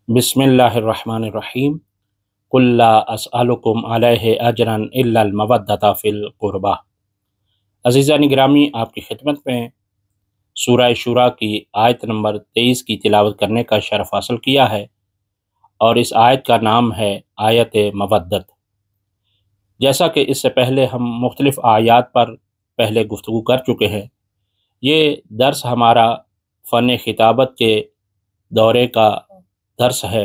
بسم اللہ الرحمن الرحیم۔ قل لا اسألکم علیہ اجرا الا المودۃ فی القربہ۔ عزیزان گرامی، آپ کی خدمت میں سورہ شورى کی آیت نمبر 23 کی تلاوت کرنے کا شرف حاصل کیا ہے، اور اس آیت کا نام ہے آیت مودت۔ جیسا کہ اس سے پہلے ہم مختلف آیات پر پہلے گفتگو کر چکے ہیں، یہ درس ہمارا فن خطابت کے دورے کا درس ہے،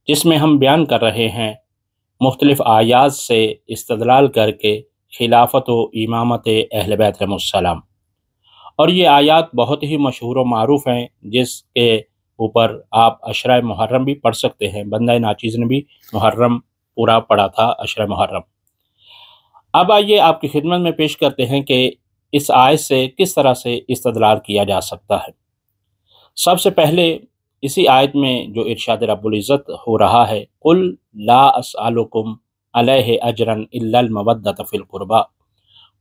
جس میں ہم بیان کر رہے ہیں مختلف آیات سے استدلال کر کے خلافت و امامت اہل بیت علیہم السلام۔ اور یہ آیات بہت ہی مشہور و معروف ہیں، جس کے اوپر آپ عشرہ محرم بھی پڑھ سکتے ہیں۔ بندہ ناچیز نے بھی محرم پورا پڑھا تھا، عشرہ محرم۔ اب آئیے آپ کی خدمت میں پیش کرتے ہیں کہ اس آیت سے کس طرح سے استدلال کیا جا سکتا ہے۔ سب سے پہلے اسی آیت میں جو ارشاد رب العزت ہو رہا ہے، قل لا اسألکم علیہ اجرا الا المودۃ فی القربہ،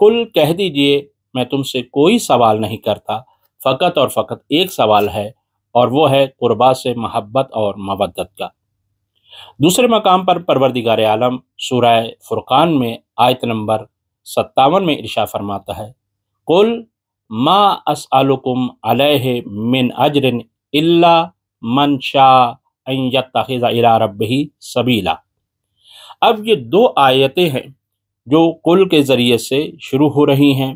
قل کہہ دیجئے میں تم سے کوئی سوال نہیں کرتا، فقط اور فقط ایک سوال ہے، اور وہ ہے قربا سے محبت اور مودت کا۔ دوسرے مقام پر پروردگار عالم سورہ فرقان میں آیت نمبر 57 میں ارشاد فرماتا ہے، قل ما اسألکم علیہ من اجر الا من شاء ان یتخذ الی ربہ سبیلا۔ اب یہ دو آیتیں ہیں جو قل کے ذریعے سے شروع ہو رہی ہیں،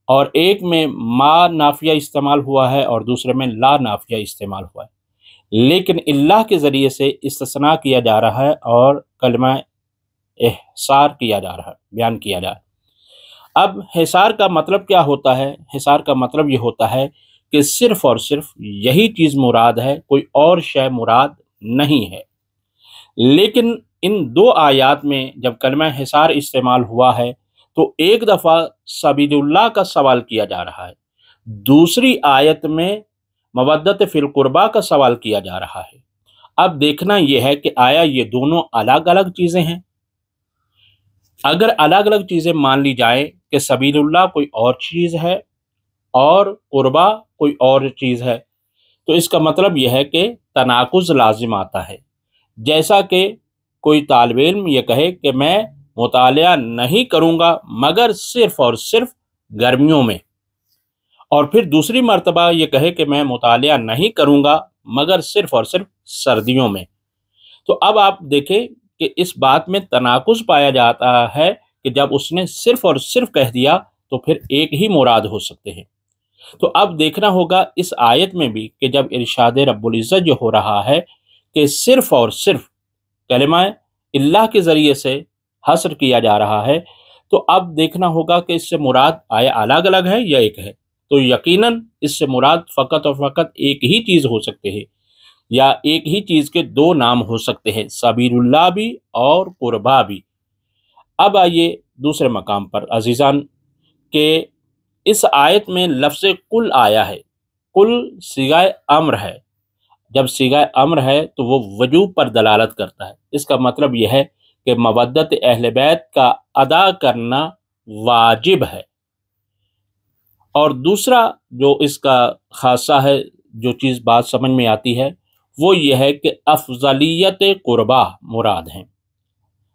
اور ایک میں ما نافیہ استعمال ہوا ہے اور دوسرے میں لا نافیہ استعمال ہوا ہے، لیکن اللہ کے ذریعے سے استثناء کیا جا رہا ہے اور کلمہ احصار کیا جا رہا ہے، بیان کیا جا رہا ہے۔ اب حصار کا مطلب کیا ہوتا ہے؟ حصار کا مطلب یہ ہوتا ہے کہ صرف اور صرف یہی چیز مراد ہے، کوئی اور شے مراد نہیں ہے۔ لیکن ان دو آیات میں جب کلمہ حصار استعمال ہوا ہے تو ایک دفعہ سبیل اللہ کا سوال کیا جا رہا ہے، دوسری آیت میں مودت فی القربہ کا سوال کیا جا رہا ہے۔ اب دیکھنا یہ ہے کہ آیا یہ دونوں الگ الگ چیزیں ہیں؟ اگر الگ الگ چیزیں مان لی جائیں کہ سبیل اللہ کوئی اور چیز ہے اور قربہ کوئی اور چیز ہے، تو اس کا مطلب یہ ہے کہ تناقض لازم آتا ہے۔ جیسا کہ کوئی طالب علم یہ کہے کہ میں مطالعہ نہیں کروں گا مگر صرف اور صرف گرمیوں میں، اور پھر دوسری مرتبہ یہ کہے کہ میں مطالعہ نہیں کروں گا مگر صرف اور صرف سردیوں میں۔ تو اب آپ دیکھیں کہ اس بات میں تناقض پایا جاتا ہے کہ جب اس نے صرف اور صرف کہہ دیا تو پھر ایک ہی مراد ہو سکتے ہیں۔ تو اب دیکھنا ہوگا اس آیت میں بھی کہ جب ارشاد رب العزت جو ہو رہا ہے کہ صرف اور صرف کلمہ اللہ کے ذریعے سے حصر کیا جا رہا ہے، تو اب دیکھنا ہوگا کہ اس سے مراد آیا الگ الگ ہے یا ایک ہے۔ تو یقیناً اس سے مراد فقط اور فقط ایک ہی چیز ہو سکتے ہیں، یا ایک ہی چیز کے دو نام ہو سکتے ہیں، سبیل اللہ بھی اور قربا بھی۔ اب آئیے دوسرے مقام پر عزیزان کہ اس آیت میں لفظ قل آیا ہے۔ قل صیغہ امر ہے، جب صیغہ امر ہے تو وہ وجوب پر دلالت کرتا ہے۔ اس کا مطلب یہ ہے کہ مودت اہل بیت کا ادا کرنا واجب ہے۔ اور دوسرا جو اس کا خاصہ ہے، جو چیز بات سمجھ میں آتی ہے، وہ یہ ہے کہ افضلیت قربا مراد ہیں۔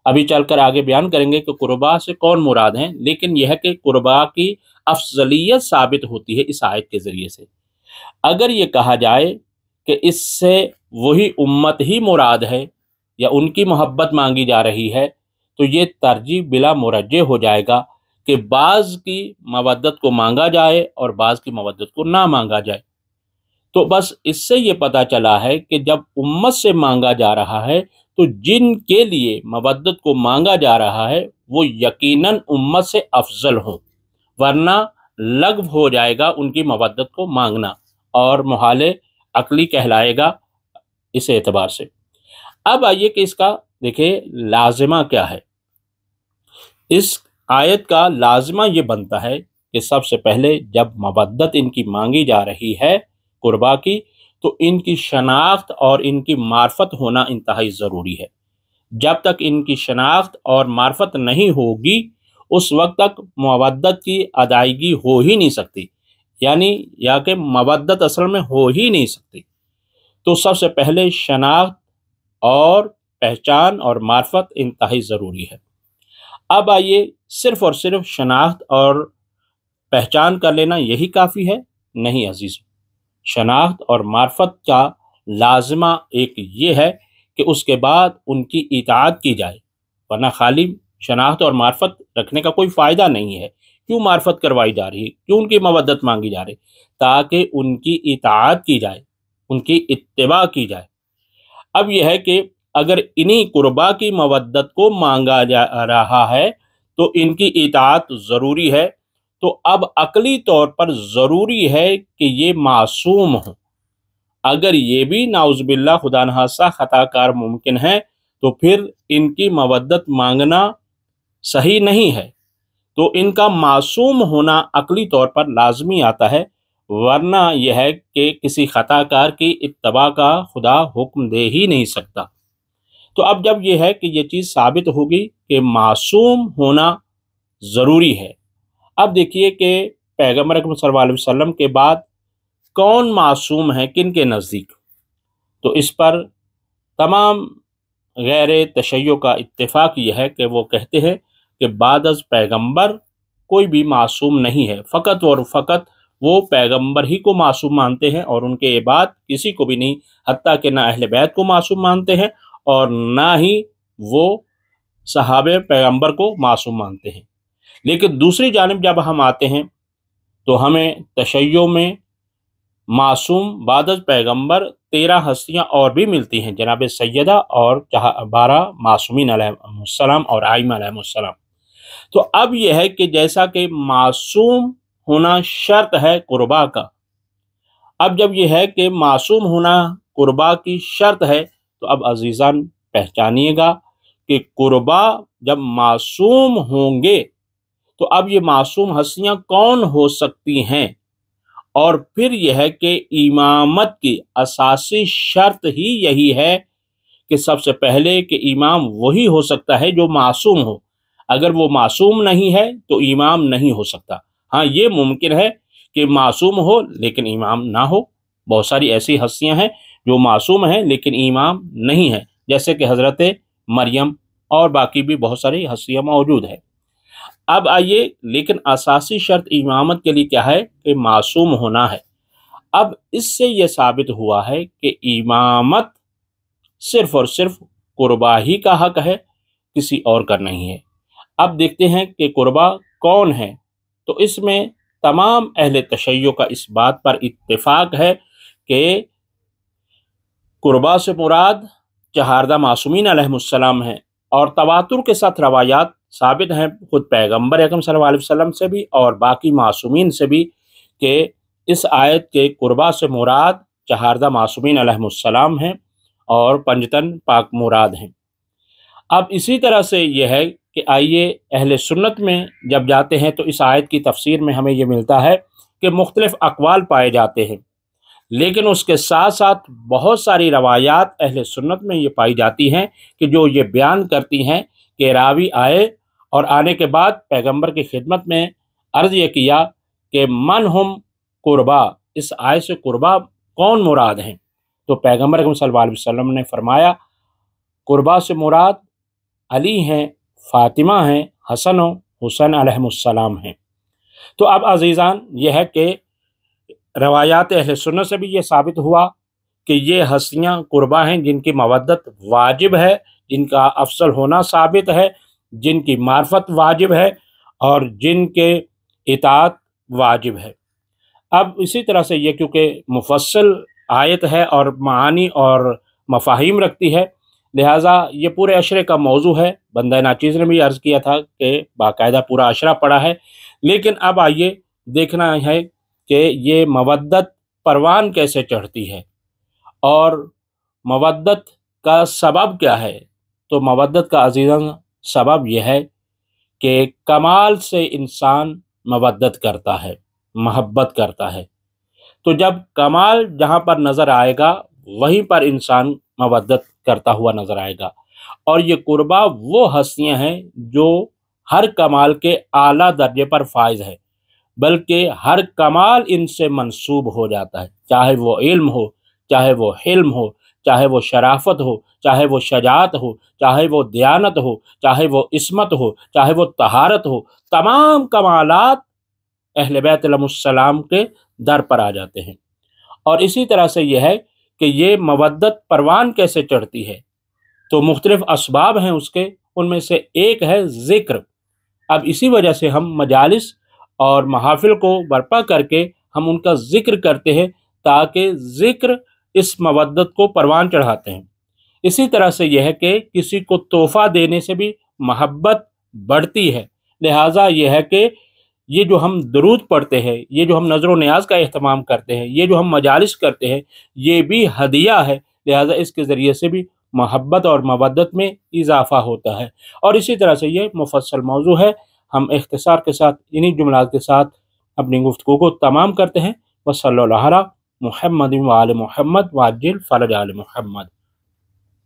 ابھی چل کر آگے بیان کریں گے کہ قربا سے کون مراد ہیں، لیکن یہ ہے کہ قربا کی افضلیت ثابت ہوتی ہے اس آیت کے ذریعے سے۔ اگر یہ کہا جائے کہ اس سے وہی امت ہی مراد ہے یا ان کی محبت مانگی جا رہی ہے، تو یہ ترجیح بلا مرجح ہو جائے گا کہ بعض کی مودت کو مانگا جائے اور بعض کی مودت کو نہ مانگا جائے۔ تو بس اس سے یہ پتہ چلا ہے کہ جب امت سے مانگا جا رہا ہے تو جن کے لیے مودت کو مانگا جا رہا ہے وہ یقیناً امت سے افضل ہوں، ورنہ لغو ہو جائے گا ان کی مودت کو مانگنا، اور محال عقلی کہلائے گا اس اعتبار سے۔ اب آئیے کہ اس کا دیکھیں لازمہ کیا ہے۔ اس آیت کا لازمہ یہ بنتا ہے کہ سب سے پہلے جب مودت ان کی مانگی جا رہی ہے قربا کی، تو ان کی شناخت اور ان کی معرفت ہونا انتہائی ضروری ہے۔ جب تک ان کی شناخت اور معرفت نہیں ہوگی اس وقت تک مودت کی ادائیگی ہو ہی نہیں سکتی، یعنی یا کہ مودت اصل میں ہو ہی نہیں سکتی۔ تو سب سے پہلے شناخت اور پہچان اور معرفت انتہائی ضروری ہے۔ اب آئیے، صرف اور صرف شناخت اور پہچان کر لینا یہی کافی ہے؟ نہیں عزیز، شناخت اور معرفت کا لازمہ ایک یہ ہے کہ اس کے بعد ان کی اطاعت کی جائے، ورنہ خالی شناخت اور معرفت رکھنے کا کوئی فائدہ نہیں ہے۔ کیوں معرفت کروائی جا رہی ہے، کیوں ان کی مودت مانگی جا رہی؟ تاکہ ان کی اطاعت کی جائے، ان کی اتباع کی جائے۔ اب یہ ہے کہ اگر انہی قربا کی مودت کو مانگا جا رہا ہے تو ان کی اطاعت ضروری ہے، تو اب عقلی طور پر ضروری ہے کہ یہ معصوم ہوں۔ اگر یہ بھی نعوذ باللہ خدا نخواستہ خطا کار ممکن ہے تو پھر ان کی مودت مانگنا صحیح نہیں ہے، تو ان کا معصوم ہونا عقلی طور پر لازمی آتا ہے، ورنہ یہ ہے کہ کسی خطا کار کی اتباع کا خدا حکم دے ہی نہیں سکتا۔ تو اب جب یہ ہے کہ یہ چیز ثابت ہوگی کہ معصوم ہونا ضروری ہے، اب دیکھیے کہ پیغمبر اکرم صلی اللہ علیہ وسلم کے بعد کون معصوم ہے کن کے نزدیک؟ تو اس پر تمام غیر تشیع کا اتفاق یہ ہے کہ وہ کہتے ہیں کہ بعد از پیغمبر کوئی بھی معصوم نہیں ہے، فقط اور فقط وہ پیغمبر ہی کو معصوم مانتے ہیں اور ان کے بعد کسی کو بھی نہیں، حتیٰ کہ نہ اہل بیت کو معصوم مانتے ہیں اور نہ ہی وہ صحابہ پیغمبر کو معصوم مانتے ہیں۔ لیکن دوسری جانب جب ہم آتے ہیں تو ہمیں تشیع میں معصوم بعد از پیغمبر 13 ہستیاں اور بھی ملتی ہیں، جناب سیدہ اور 12 معصومین علیہ السلام اور ائمہ علیہ السلام۔ تو اب یہ ہے کہ جیسا کہ معصوم ہونا شرط ہے قربا کا، اب جب یہ ہے کہ معصوم ہونا قربا کی شرط ہے تو اب عزیزان پہچانیے گا کہ قربا جب معصوم ہوں گے تو اب یہ معصوم ہستیاں کون ہو سکتی ہیں؟ اور پھر یہ ہے کہ امامت کی اساسی شرط ہی یہی ہے کہ سب سے پہلے کہ امام وہی ہو سکتا ہے جو معصوم ہو، اگر وہ معصوم نہیں ہے تو امام نہیں ہو سکتا۔ ہاں، یہ ممکن ہے کہ معصوم ہو لیکن امام نہ ہو، بہت ساری ایسی ہستیاں ہیں جو معصوم ہیں لیکن امام نہیں ہے، جیسے کہ حضرت مریم اور باقی بھی بہت ساری ہستیاں موجود ہیں۔ اب آئیے، لیکن اساسی شرط امامت کے لیے کیا ہے؟ کہ معصوم ہونا ہے۔ اب اس سے یہ ثابت ہوا ہے کہ امامت صرف اور صرف قربا ہی کا حق ہے، کسی اور کا نہیں ہے۔ اب دیکھتے ہیں کہ قربا کون ہے، تو اس میں تمام اہل تشیع کا اس بات پر اتفاق ہے کہ قربا سے مراد 14 معصومین علیہ السلام ہیں، اور تواتر کے ساتھ روایات ثابت ہیں خود پیغمبر اکرم صلی اللہ علیہ وسلم سے بھی اور باقی معصومین سے بھی کہ اس آیت کے قربا سے مراد 14 معصومین علیہ السلام ہیں اور 5 تن پاک مراد ہیں۔ اب اسی طرح سے یہ ہے کہ آئیے اہل سنت میں جب جاتے ہیں تو اس آیت کی تفسیر میں ہمیں یہ ملتا ہے کہ مختلف اقوال پائے جاتے ہیں، لیکن اس کے ساتھ ساتھ بہت ساری روایات اہل سنت میں یہ پائی جاتی ہیں کہ جو یہ بیان کرتی ہیں کہ راوی آئے اور آنے کے بعد پیغمبر کی خدمت میں عرض یہ کیا کہ من ہم قربا، اس آیت سے قربا کون مراد ہیں؟ تو پیغمبر صلی اللہ علیہ وسلم نے فرمایا قربا سے مراد علی ہیں، فاطمہ ہیں، حسن و حسین علیہ السلام ہیں۔ تو اب عزیزان یہ ہے کہ روایات اہل سنت سے بھی یہ ثابت ہوا کہ یہ ہستیاں قربا ہیں جن کی مودت واجب ہے، جن کا افضل ہونا ثابت ہے، جن کی معرفت واجب ہے اور جن کے اطاعت واجب ہے۔ اب اسی طرح سے یہ کیونکہ مفصل آیت ہے اور معانی اور مفاہیم رکھتی ہے، لہٰذا یہ پورے عشرے کا موضوع ہے۔ بندہ ناچیز نے بھی عرض کیا تھا کہ باقاعدہ پورا عشرہ پڑا ہے، لیکن اب آئیے دیکھنا ہے کہ یہ مودت پروان کیسے چڑھتی ہے اور مودت کا سبب کیا ہے۔ تو مودت کا عزیزاً سبب یہ ہے کہ کمال سے انسان مودت کرتا ہے، محبت کرتا ہے، تو جب کمال جہاں پر نظر آئے گا وہیں پر انسان مودت کرتا ہوا نظر آئے گا، اور یہ قربا وہ ہستیاں ہیں جو ہر کمال کے اعلیٰ درجے پر فائز ہے، بلکہ ہر کمال ان سے منسوب ہو جاتا ہے، چاہے وہ علم ہو، چاہے وہ حلم ہو، چاہے وہ شرافت ہو، چاہے وہ شجاعت ہو، چاہے وہ دیانت ہو، چاہے وہ عصمت ہو، چاہے وہ طہارت ہو، تمام کمالات اہل بیت علیہ السلام کے در پر آ جاتے ہیں۔ اور اسی طرح سے یہ ہے کہ یہ مودت پروان کیسے چڑھتی ہے، تو مختلف اسباب ہیں اس کے، ان میں سے ایک ہے ذکر۔ اب اسی وجہ سے ہم مجالس اور محافل کو برپا کر کے ہم ان کا ذکر کرتے ہیں، تاکہ ذکر اس مودت کو پروان چڑھاتے ہیں۔ اسی طرح سے یہ ہے کہ کسی کو تحفہ دینے سے بھی محبت بڑھتی ہے، لہٰذا یہ ہے کہ یہ جو ہم درود پڑھتے ہیں، یہ جو ہم نظر و نیاز کا اہتمام کرتے ہیں، یہ جو ہم مجالس کرتے ہیں، یہ بھی ہدیہ ہے، لہٰذا اس کے ذریعے سے بھی محبت اور مودت میں اضافہ ہوتا ہے۔ اور اسی طرح سے یہ مفصل موضوع ہے، ہم اختصار کے ساتھ انہی جملات کے ساتھ اپنی گفتگو کو تمام کرتے ہیں۔ وصلی اللہ علی محمد وآل محمد وعجل فرج آل محمد۔